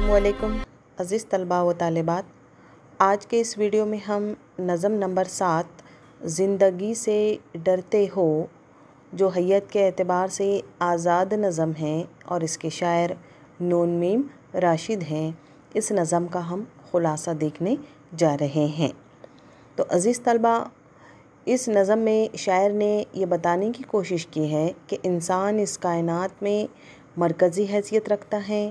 अस्सलामुअलैकुम अज़ीज़ तलबा व तालिबात। आज के इस वीडियो में हम नज़म नंबर 7 ज़िंदगी से डरते हो, जो हैयत के एतबार से आज़ाद नज़म है और इसके शायर नून मीम राशिद हैं, इस नज़म का हम ख़ुलासा देखने जा रहे हैं। तो अज़ीज़ तलबा, इस नज़म में शायर ने ये बताने की कोशिश की है कि इंसान इस कायनात में मरकज़ी हैसियत रखता है,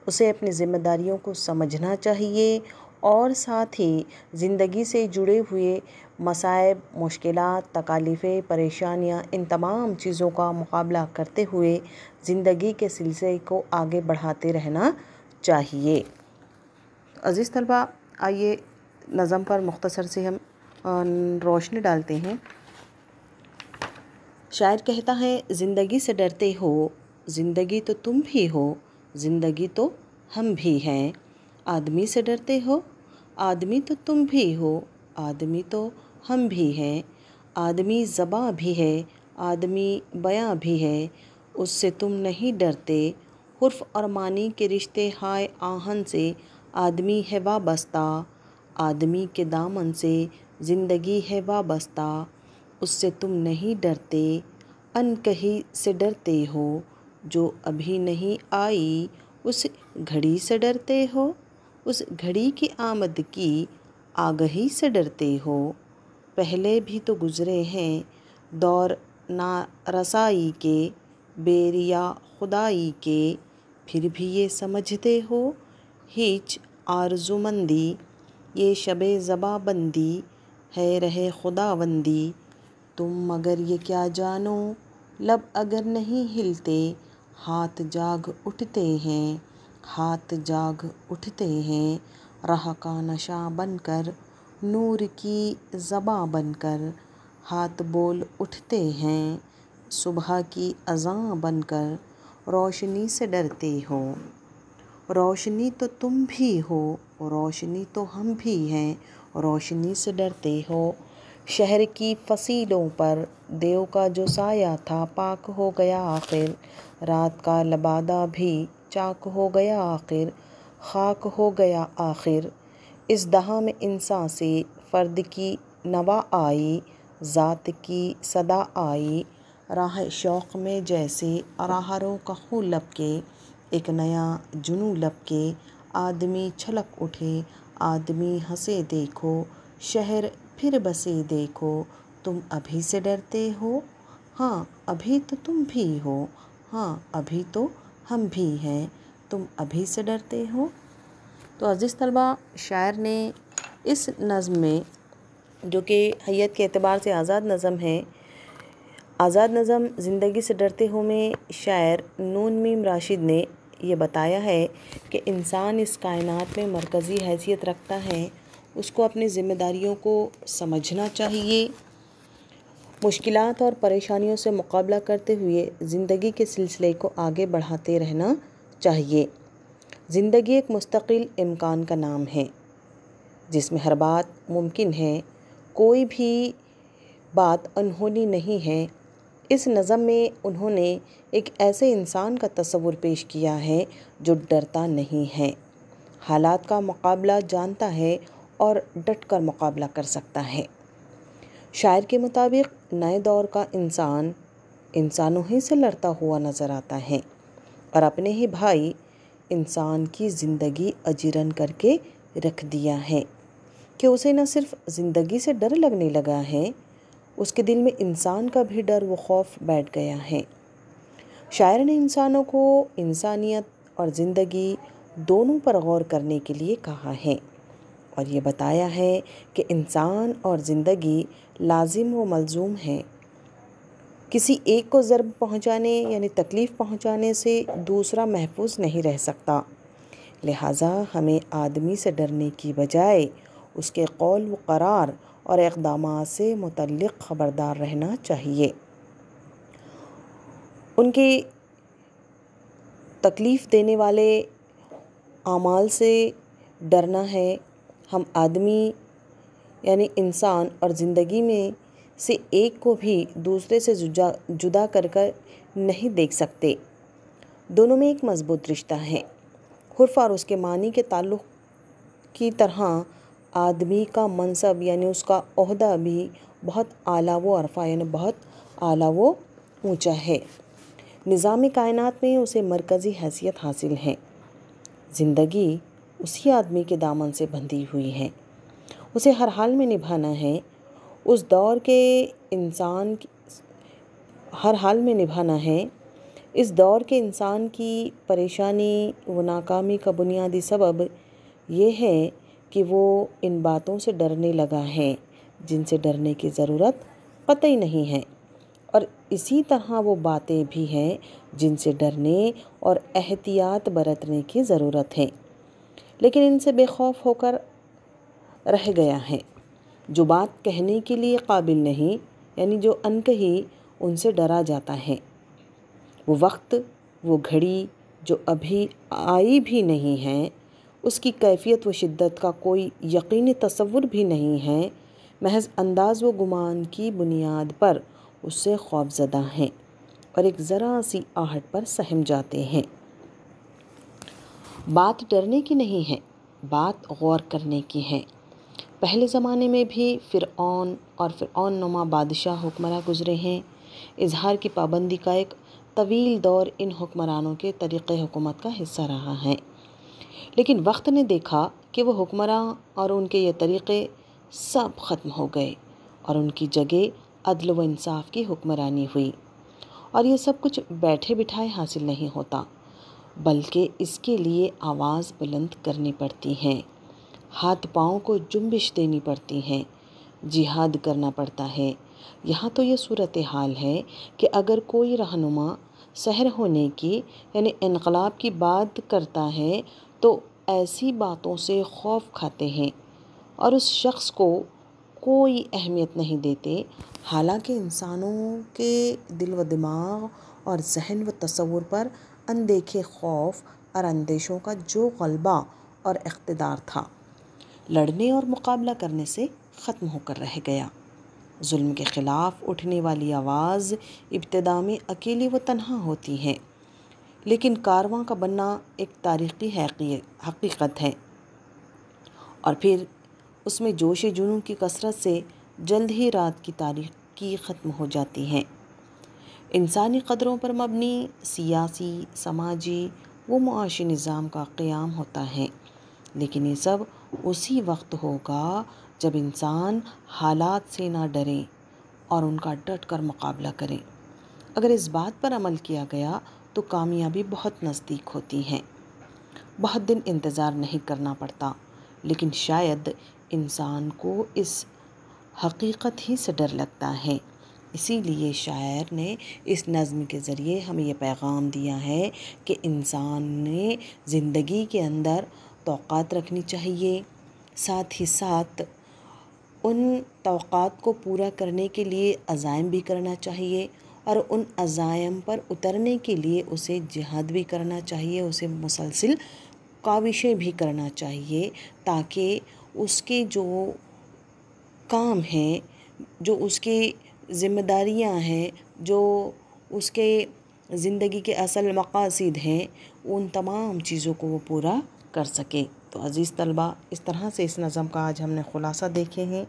उसे अपनी ज़िम्मेदारियों को समझना चाहिए और साथ ही ज़िंदगी से जुड़े हुए मसाइब, मुश्किलात, तकालीफ़ें, परेशानियाँ, इन तमाम चीज़ों का मुकाबला करते हुए ज़िंदगी के सिलसिले को आगे बढ़ाते रहना चाहिए। अज़ीज़ तलबा, आइए नज़म पर मुख्तसर से हम रोशनी डालते हैं। शायर कहता है, ज़िंदगी से डरते हो, ज़िंदगी तो तुम भी हो, ज़िंदगी तो हम भी हैं। आदमी से डरते हो, आदमी तो तुम भी हो, आदमी तो हम भी हैं। आदमी ज़बां भी है, आदमी बयां भी है, उससे तुम नहीं डरते। हुर्फ और मानी के रिश्ते हाय आहन से आदमी है वाबस्ता, आदमी के दामन से ज़िंदगी है वाबस्ता, उससे तुम नहीं डरते। अनकही से डरते हो, जो अभी नहीं आई, उस घड़ी से डरते हो, उस घड़ी की आमद की आगही से डरते हो। पहले भी तो गुज़रे हैं दौर ना रसाई के, बेरिया खुदाई के, फिर भी ये समझते हो हिच आरज़ुमंदी, ये शबे ज़बाबंदी है रहे खुदावंदी। तुम मगर ये क्या जानो, लब अगर नहीं हिलते, हाथ जाग उठते हैं, हाथ जाग उठते हैं। राह का नशा बनकर, नूर की ज़बां बनकर, हाथ बोल उठते हैं, सुबह की अज़ां बनकर। रोशनी से डरते हो, रोशनी तो तुम भी हो, रोशनी तो हम भी हैं। रोशनी से डरते हो, शहर की फसीलों पर देव का जो साया था पाक हो गया आखिर। रात का लबादा भी चाक हो गया आखिर, खाक हो गया आखिर। इस दहा में इंसान से फ़र्द की नवा आई, ज़ात की सदा आई। राह शौक़ में जैसे राहरों का खून लपके, एक नया जुनू लपके। आदमी छलक उठे, आदमी हंसे देखो, शहर फिर बसे देखो। तुम अभी से डरते हो, हाँ अभी तो तुम भी हो, हाँ अभी तो हम भी हैं। तुम अभी से डरते हो। तो अज़ीज़ तलबा, शायर ने इस नज़्म में, जो कि हैयत के एतबार से आज़ाद नज़म है, आज़ाद नज़म ज़िंदगी से डरते हो में शायर नून मीम राशिद ने ये बताया है कि इंसान इस कायनात में मरकज़ी हैसियत रखता है, उसको अपनी ज़िम्मेदारियों को समझना चाहिए, मुश्किलात और परेशानियों से मुकाबला करते हुए ज़िंदगी के सिलसिले को आगे बढ़ाते रहना चाहिए। ज़िंदगी एक मुस्तकिल इम्कान का नाम है, जिसमें हर बात मुमकिन है, कोई भी बात अनहोनी नहीं है। इस नज़म में उन्होंने एक ऐसे इंसान का तस्वुर पेश किया है जो डरता नहीं है, हालात का मुकाबला जानता है और डट कर मुकाबला कर सकता है। शायर के मुताबिक नए दौर का इंसान इंसानों ही से लड़ता हुआ नज़र आता है और अपने ही भाई इंसान की ज़िंदगी अजीरन करके रख दिया है कि उसे न सिर्फ ज़िंदगी से डर लगने लगा है, उसके दिल में इंसान का भी डर व खौफ बैठ गया है। शायर ने इंसानों को इंसानियत और ज़िंदगी दोनों पर गौर करने के लिए कहा है और ये बताया है कि इंसान और ज़िंदगी लाजिम व मलजूम है। किसी एक को ज़र्ब पहुँचाने यानी तकलीफ़ पहुँचाने से दूसरा महफूज नहीं रह सकता। लिहाजा हमें आदमी से डरने की बजाय उसके कौल व करार और इक़दामात से मुतल्लिक़ ख़बरदार रहना चाहिए। उनके तकलीफ़ देने वाले आमाल से डरना है। हम आदमी यानी इंसान और ज़िंदगी में से एक को भी दूसरे से जुदा कर नहीं देख सकते। दोनों में एक मज़बूत रिश्ता है। حرف اور اس کے معنی کے تعلق کی طرح آدمی کا منصب یعنی اس کا عہدہ بھی بہت اعلیٰ و عرفہ یعنی بہت اعلیٰ و اونچا ہے۔ نظام کائنات میں اسے مرکزی حیثیت حاصل ہے۔ زندگی اسی آدمی کے دامن سے بندھی ہوئی ہے، اسے ہر حال میں نبھانا ہے۔ اس دور کے انسان ہر حال میں نبھانا ہے۔ اس دور کے انسان کی پریشانی و ناکامی کا بنیادی سبب یہ ہے کہ وہ ان باتوں سے ڈرنے لگا ہے جن سے ڈرنے کی ضرورت قطعی نہیں ہے، اور اسی طرح وہ باتیں بھی ہیں جن سے ڈرنے اور احتیاط برتنے کی ضرورت ہے، لیکن ان سے بے خوف ہو کر رہ گیا ہے۔ جو بات کہنے کے لیے قابل نہیں یعنی جو انکہی، ان سے ڈرا جاتا ہے۔ وہ وقت، وہ گھڑی جو ابھی آئی بھی نہیں ہے، اس کی کیفیت و شدت کا کوئی یقینی تصور بھی نہیں ہے، محض انداز و گمان کی بنیاد پر اس سے خوف زدہ ہیں اور ایک ذرا سی آہٹ پر سہم جاتے ہیں۔ بات ڈرنے کی نہیں ہے، بات غور کرنے کی ہے۔ پہلے زمانے میں بھی فرعون اور فرعون نما بادشاہ حکمراں گزرے ہیں۔ اظہار کی پابندی کا ایک طویل دور ان حکمرانوں کے طریقۂ حکومت کا حصہ رہا ہے، لیکن وقت نے دیکھا کہ وہ حکمراں اور ان کے یہ طریقے سب ختم ہو گئے اور ان کی جگہ عدل و انصاف کی حکمرانی ہوئی۔ اور یہ سب کچھ بیٹھے بٹھائے حاصل نہیں ہوتا، بلکہ اس کے لیے آواز بلند کرنی پڑتی ہے، ہاتھ پاؤں کو جنبش دینی پڑتی ہے، جہاد کرنا پڑتا ہے۔ یہاں تو یہ صورتحال ہے کہ اگر کوئی رہنما سحر ہونے کی یعنی انقلاب کی بات کرتا ہے تو ایسی باتوں سے خوف کھاتے ہیں اور اس شخص کو کوئی اہمیت نہیں دیتے، حالانکہ انسانوں کے دل و دماغ اور ذہن و تصور پر اندیکھے خوف اور اندیشوں کا جو غلبہ اور اقتدار تھا، لڑنے اور مقابلہ کرنے سے ختم ہو کر رہ گیا۔ ظلم کے خلاف اٹھنے والی آواز ابتدا میں اکیلی و تنہا ہوتی ہے، لیکن کارواں کا بننا ایک تاریخی حقیقت ہے، اور پھر اس میں جوش جنوں کی کثرت سے جلد ہی رات کی تاریکی ختم ہو جاتی ہے۔ انسانی قدروں پر مبنی سیاسی، سماجی و معاشی نظام کا قیام ہوتا ہے، لیکن یہ سب اسی وقت ہوگا جب انسان حالات سے نہ ڈرے اور ان کا ڈٹ کر مقابلہ کرے۔ اگر اس بات پر عمل کیا گیا تو کامیابی بہت نزدیک ہوتی ہے۔ بہت دن انتظار نہیں کرنا پڑتا، لیکن شاید انسان کو اس حقیقت ہی سے ڈر لگتا ہے۔ اسی لیے شاعر نے اس نظم کے ذریعے ہمیں یہ پیغام دیا ہے کہ انسان نے زندگی کے اندر توقعات رکھنی چاہیے، ساتھ ہی ساتھ ان توقعات کو پورا کرنے کے لیے عزائم بھی کرنا چاہیے، اور ان عزائم پر اترنے کے لیے اسے جہاد بھی کرنا چاہیے، اسے مسلسل کاوشیں بھی کرنا چاہیے، تاکہ اس کے جو کام ہیں، جو اس کی ذمہ داریاں ہیں، جو اس کے زندگی کے اصل مقاصد ہیں، ان تمام چیزوں کو وہ پورا کر سکے۔ تو عزیز طلبہ، اس طرح سے اس نظم کا آج ہم نے خلاصہ دیکھے ہیں۔